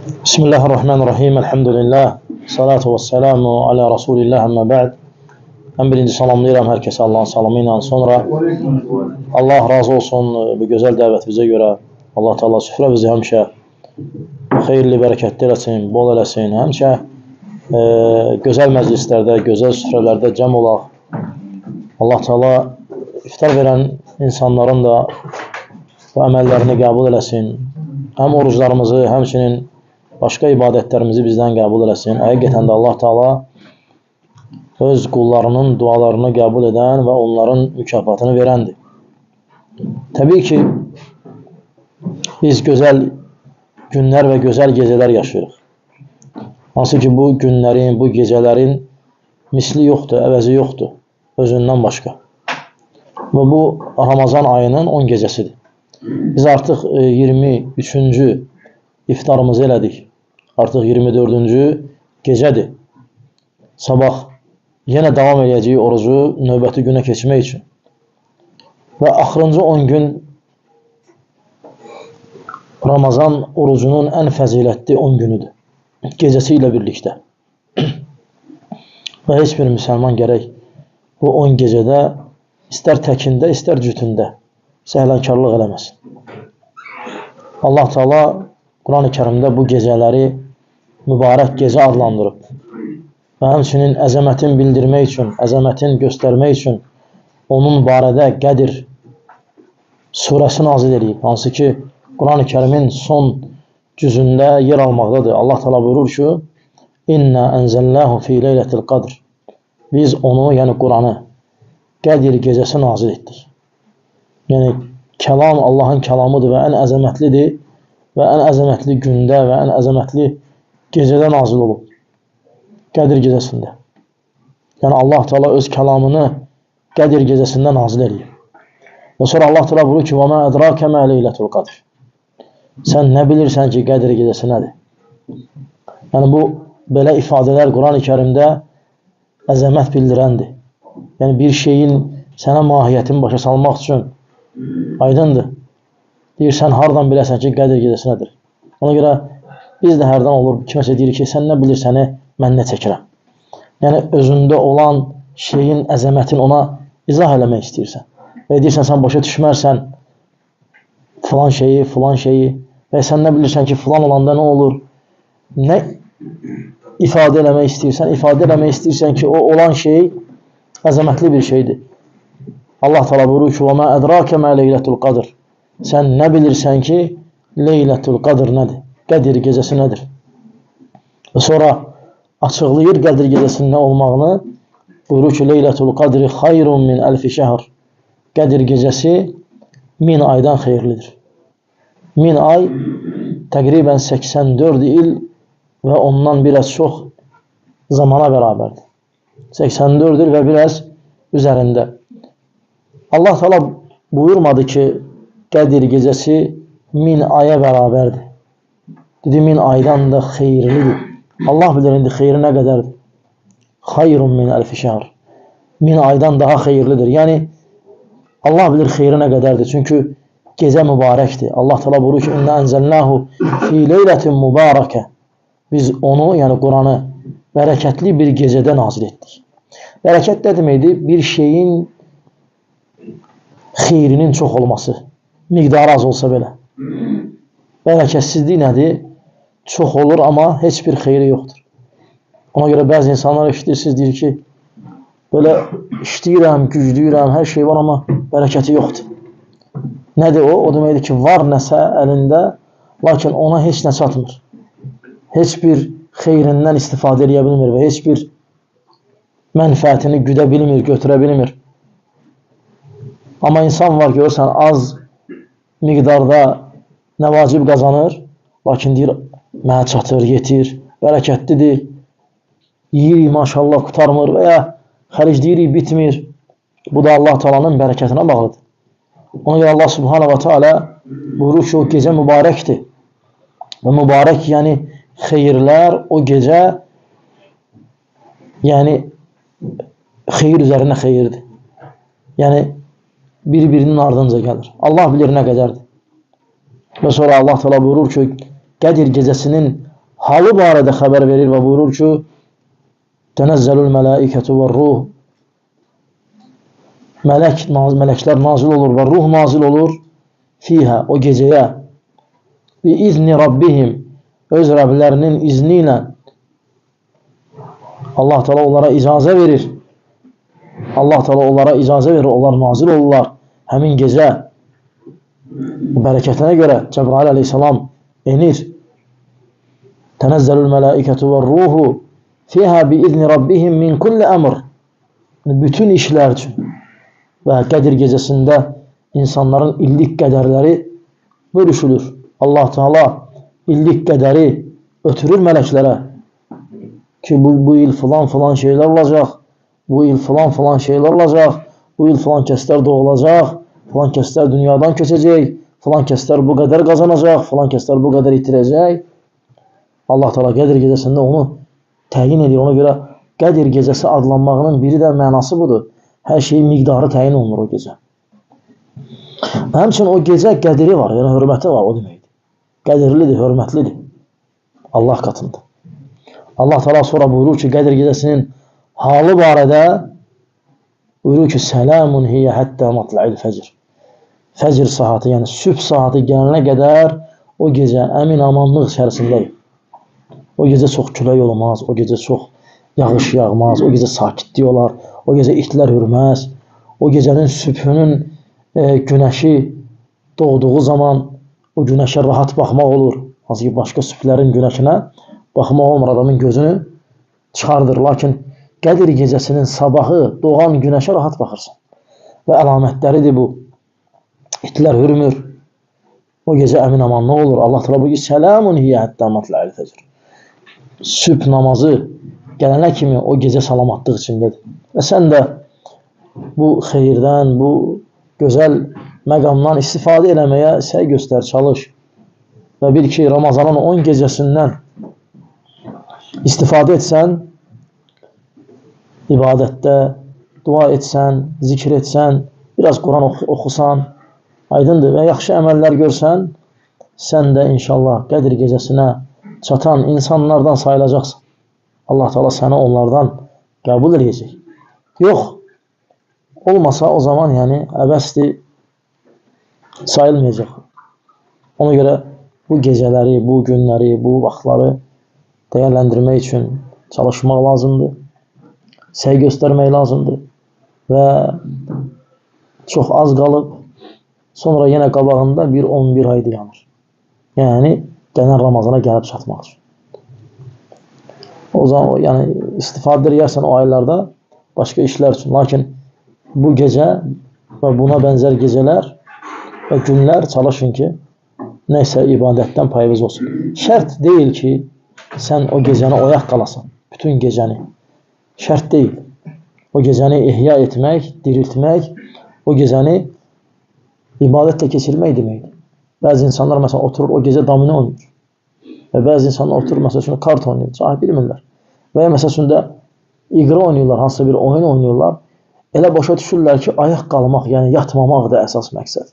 Bismillahirrahmanirrahim. Elhamdülillah. Salatu ve selamu ala Resulillah amma ba'd. Ən birinci salamlayıram hər kəsə Allahın salamı ilə. Sonra Allah razı olsun bu gözəl dəvətimizə görə. Allah Teala süfrə bizi həmişə xeyirli, bərəkətli eləsin, bol eləsin. Həmişə gözəl məclislərdə, gözəl süfrələrdə cəm olaq. Allah Teala iftar verən insanların da bu əməllərini qəbul eləsin. Həm oruclarımızı, həmçinin başqa ibadətlərimizi bizdən qəbul eləsin. Həqiqətən də Allah Teala öz qullarının dualarını qəbul edən və onların mükafatını verəndir. Təbii ki, biz gözəl günlər və gözəl gecələr yaşayırıq. Hansı ki, bu günlərin, bu gecələrin misli yoxdur, əvəzi yoxdur, özündən başqa. Və bu Ramazan ayının 10 gecəsidir. Biz artıq 23-cü iftarımızı elədik. Artıq 24-cü gecədir. Sabah yenə davam edəcəyik orucu növbəti günə keçmək üçün. Və axırıncı 10 gün Ramazan orucunun ən fəzilətli 10 günüdür. Gecəsi ilə birlikdə. Və heç bir müsəlman gərək bu 10 gecədə istər təkində, istər cütündə səhlənkarlıq eləməsin. Allah Teala Quran-ı Kərimdə bu gecələri mübarək gecə adlandırıb və həmçinin əzəmətin bildirmək üçün, əzəmətin göstərmək üçün onun barədə Qədir surəsi nazil edib. Hansı ki, Quran-ı Kərimin son cüzündə yer almaqdadır. Allah Teala buyurur ki, İnna ənzəlnəhu fi leylətil qadr. Biz onu, yəni Quranı, Qədir gecəsi nazil etdik. Yəni, kəlam Allahın kəlamıdır və ən əzəmətlidir və ən əzəmətli gündə və ən əzəmətli gecədə nazil olub. Qədir gecəsində. Yəni, Allah Teala öz kəlamını Qədir gecəsində nazil edib. Və sonra Allah Teala buyurur ki, وَمَا أَدْرَاكَ مَا لَيْلَةُ الْقَدْرِ. Sən nə bilirsən ki, Qədir gecəsi nədir? Yəni, bu belə ifadələr Quran-ı Kərimdə əzəmət bildirəndir. Yəni, bir şeyin sənə mahiyyətini başa salmaq üçün aydındır. Deyirsən, hardan biləsən ki, Qədir gecəsi nədir? Ona görə biz də hərdən olur, kiməsə deyir ki, sən nə bilirsəni, mən nə çəkirəm. Yəni, özündə olan şeyin əzəmətini ona izah eləmək istəyirsən. Və deyirsən, sən başa düşmərsən filan şeyi və sən nə bilirsən ki, filan olanda nə olur? Nə ifadə eləmək istəyirsən? İfadə eləmək istəyirsən ki, o olan şey əzəmətli bir şeydir. Allah Teala buyurur ki, وَمَا أَدْرَاكَ مَا لَيْلَةُ الْقَدْرِ. Sən nə bilirsən ki, Leylətul Qadr nədir? Qədir gecəsi nədir? Və sonra açıqlayır Qədir gecəsinin nə olmağını. Buyurur ki, Leylətul Qadri xayrun min əlfi şəhr. Qədir gecəsi 1000 aydan xeyirlidir. 1000 ay təqribən 84 il və ondan biraz çox zamana bərabərdir. 84 il və biraz üzərində. Allah Teala buyurmadı ki, Qədir gecəsi 1000 aya bərabərdir. Dedi, 1000 aydan da xeyirlidir. Allah bilir indi xeyri nə qədərdir. Xayrun min əlfi şəhr. 1000 aydan daha xeyirlidir. Yəni, Allah bilir xeyri nə qədərdir. Çünki gecə mübarəkdir. Allah Teala buyurur ki, İnna ənzəlnəhu fi leylətin mübarəkə. Biz onu, yəni Quranı, bərəkətli bir gecədə nazil etdik. Bərəkət nə deməkdir? Bir şeyin xeyrinin çox olması. Miqdarı az olsa belə. Bərəkətsizlik nədir? Çox olur, amma heç bir xeyri yoxdur. Ona görə bəzi insanlar eşitirsiniz, deyir ki, belə işləyirəm, gücləyirəm, hər şey var, amma bərəkəti yoxdur. Nədir o? O deməkdir ki, var nəsə əlində, lakin ona heç nə çatmır. Heç bir xeyrindən istifadə edə bilmir və heç bir mənfəətini güdə bilmir, götürə bilmir. Amma insan var, görürsən, az miqdarda nəvacib qazanır, lakin deyir, mənə çatır, yetir, bərəkətlidir, yiyir, maşallah, qutarmır və ya xəricləyirik, bitmir. Bu da Allah Teala'nın bərəkətinə bağlıdır. Ona görə Allah Subhanahu wa Ta'ala buyurur ki, o gecə mübarəkdir. Və mübarək, yəni xeyirlər o gecə, yəni xeyir üzərinə xeyirdir. Yəni, bir-birinin ardınca gəlir. Allah bilir nə qədərdir. Və sonra Allah Teala buyurur ki, Qədir gecəsinin halı barədə xəbər verir və buyurur ki, tənəzzəlül mələikətü və ruh, mələklər nazil olur və ruh nazil olur fiyhə, o gecəyə, bi izni Rabbihim, öz Rəblərinin izni ilə Allah Teala onlara icazə verir. Allah Teala onlara icazə verir, onlar nazil olurlar həmin gecə. Bu bərəkətinə görə Cəbrail əleyhissalam enir. Tənəzzəlül mələikətü və ruhu fiyhə bi izni Rabbihim min kulli əmr. Bütün işlər üçün. Və Qədir gecəsində insanların illik qədərləri bölüşülür. Allah Teala illik qədəri ötürür mələklərə ki, bu il filan şeylər olacaq, bu il filan şeylər olacaq, bu il filan kəslər doğulacaq, filan kəslər dünyadan köçəcək, filan kəslər bu qədər qazanacaq, filan kəslər bu qədər itirəcək. Allah Teala Qədir gecəsində onu təyin edir. Ona görə Qədir gecəsi adlanmağının biri də mənası budur. Hər şeyin miqdarı təyin olunur o gecə. Həmçinin o gecə qədiri var, yəni hörməti var, o deməkdir. Qədirlidir, hörmətlidir Allah katında. Allah Teala sonra buyurur ki, Qədir gecəsinin halı barədə buyurur ki, Selamun hiyyə həttə matla'il fəcr. Fəcr saatı, yəni sübh saatı gələnə qədər o gecə əmin amanlıq içərisindəyim. O gecə çox külək olmaz, o gecə çox yağış yağmaz, o gecə sakitlik olar, o gecə itlər hürməz, o gecənin sübhünün günəşi doğduğu zaman o günəşə rahat baxmaq olur. Hansı ki, başqa sübhlərin günəşinə baxmaq olmur, adamın gözünü çıxardır. Lakin Qədir gecəsinin sabahı doğan günəşə rahat baxırsan. Və əlamətləridir bu. İtlər hürmür. O gecə əmin amanlıq olur. Allah Teala buyurur ki, Selamun hiyyə həttə matla'il fəcr. Sübh namazı gələnə kimi o gecə salamatlıq içindədir. Və sən də bu xeyirdən, bu gözəl məqamdan istifadə eləməyə səy göstər, çalış. Və bil ki, Ramazanın 10 gecəsindən istifadə etsən, ibadətdə dua etsən, zikr etsən, biraz Quran oxusan, aydındır və yaxşı əməllər görsən, sən də inşallah Qədir gecəsinə çatan insanlardan sayılacaqsın. Allah Teala səni onlardan qəbul edəcək. Yox, olmasa o zaman yəni əbəsdir, sayılmayacaq. Ona görə bu gecələri, bu günləri, bu vaxtları dəyərləndirmək üçün çalışmaq lazımdır. Səy göstərmək lazımdır. Və çox az qalıb, sonra yenə qabağında bir 11 ay dayanır. Yəni, gələn Ramazana gəlib çatmaq üçün. O zaman, yəni, istifadə edərsən o aylarda başqa işlər üçün. Lakin bu gecə və buna bənzər gecələr və günlər çalışın ki, nəysə ibadətdən payınız olsun. Şərt deyil ki, sən o gecəni oyaq qalasan, bütün gecəni. Şərt deyil. O gecəni ihya etmək, diriltmək, o gecəni ibadətlə keçirmək deməkdir. Bəzi insanlar məsələn oturur, o gecə domino oynayır. Və bəzi insanlar oturur, məsəl üçün kart oynayır, cahil bilmirlər. Və ya məsəl üçün də iqra oynayırlar, hansısa bir oyun oynayırlar. Elə başa düşürlər ki, ayaq qalmaq, yəni yatmamaq da əsas məqsəd.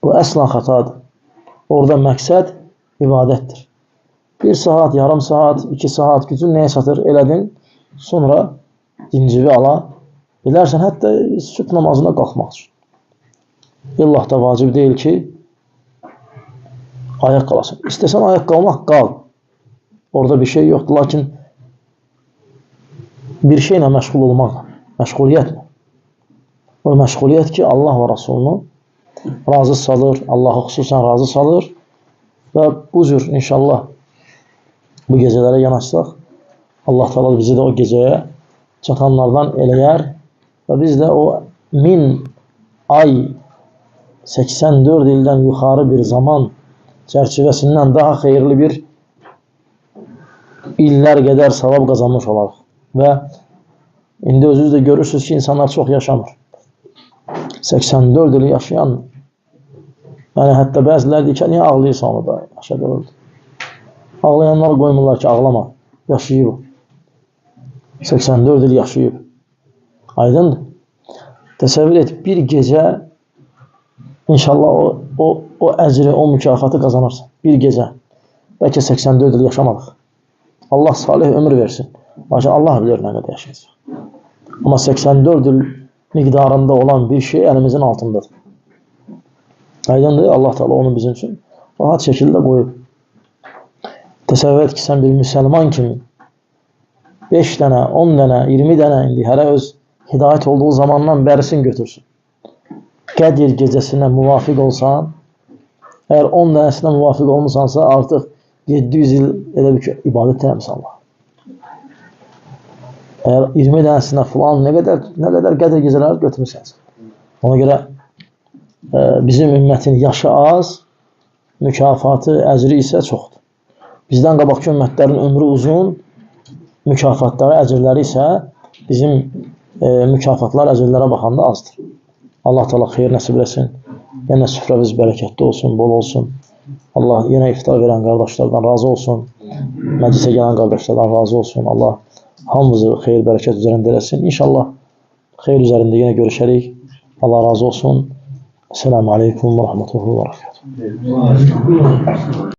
Bu əsla xətadır. Orada məqsəd ibadətdir. 1 saat, yarım saat, 2 saat gücün nəyə çatır elədin, sonra dincivi ala bilərsən, hətta sübh namazına qalxmaq üçün. İllah da vacib deyil ki, ayaq qalasın. İstəsən ayaq qalmaq, qal. Orada bir şey yoxdur. Lakin bir şeylə məşğul olmaqla, məşğuliyyətlə. O məşğuliyyət ki, Allah və Rasulunu razı salır, Allahı xüsusən razı salır və bu cür inşallah bu gecələrə yanaşsaq, Allah Teala bizi də o gecəyə çatanlardan eləyər və biz də o 1000 ay 84 ildən yuxarı bir zaman çərçivəsindən daha xeyirli bir illər qədər savab qazanmış olarıq. Və indi özünüz də görürsünüz ki, insanlar çox yaşamır. 84 il yaşayan, yəni hətta bəzilər deyir ki, niyə ağlayırsan onu da, yaşadı öldü. Ağlayanlar qoymurlar ki, ağlama, yaşayıb. 84 il yaşayıb. Aydındır. Təsəvvür et, bir gecə inşallah o əcri, o mükafatı qazanırsan. Bir gecə. Bəlkə 84 il yaşamadıq. Allah salih ömür versin. Lakin Allah bilir ne kadar yaşayacaq. Ama 84 il miqdarında olan bir şey elimizin altındadır. Aydındır, Allah Teala onu bizim için rahat şekilde koyup. Təsəvvür et ki, sen bir Müslüman kimi 5 tane, 10 tane, 20 tane indi hələ öz hidayət olduğu zamandan bərisin götürsün. Qədir gecəsinə muvafıq olsan, eğer 10 tanesine muvafıq olmuşsansa artıq 700 il elə bir ki, ibadət eləmişsən Allah. Eğer 20 tanesine falan ne kadar qədir gecələri götürmüşsən. Ona göre bizim ümmətin yaşı az, mükafatı, əcri isə çoxdur. Bizdən qabaqki ümmətlərin ömrü uzun, mükafatları, əcrləri isə bizim mükafatlar, əcrlərə baxanda azdır. Allah Teala xeyir nəsib etsin. Yenə süfrəmiz bərəkətli olsun, bol olsun. Allah yenə iftar verən qardaşlardan razı olsun. Məclisə gələn qardaşlardan razı olsun. Allah hamımızı xeyir, bərəkət üzərində eləsin. İnşallah xeyir üzərində yenə görüşərik. Allah razı olsun. Esselamu Aleyküm ve Rahmetullahi ve Berekatuhu.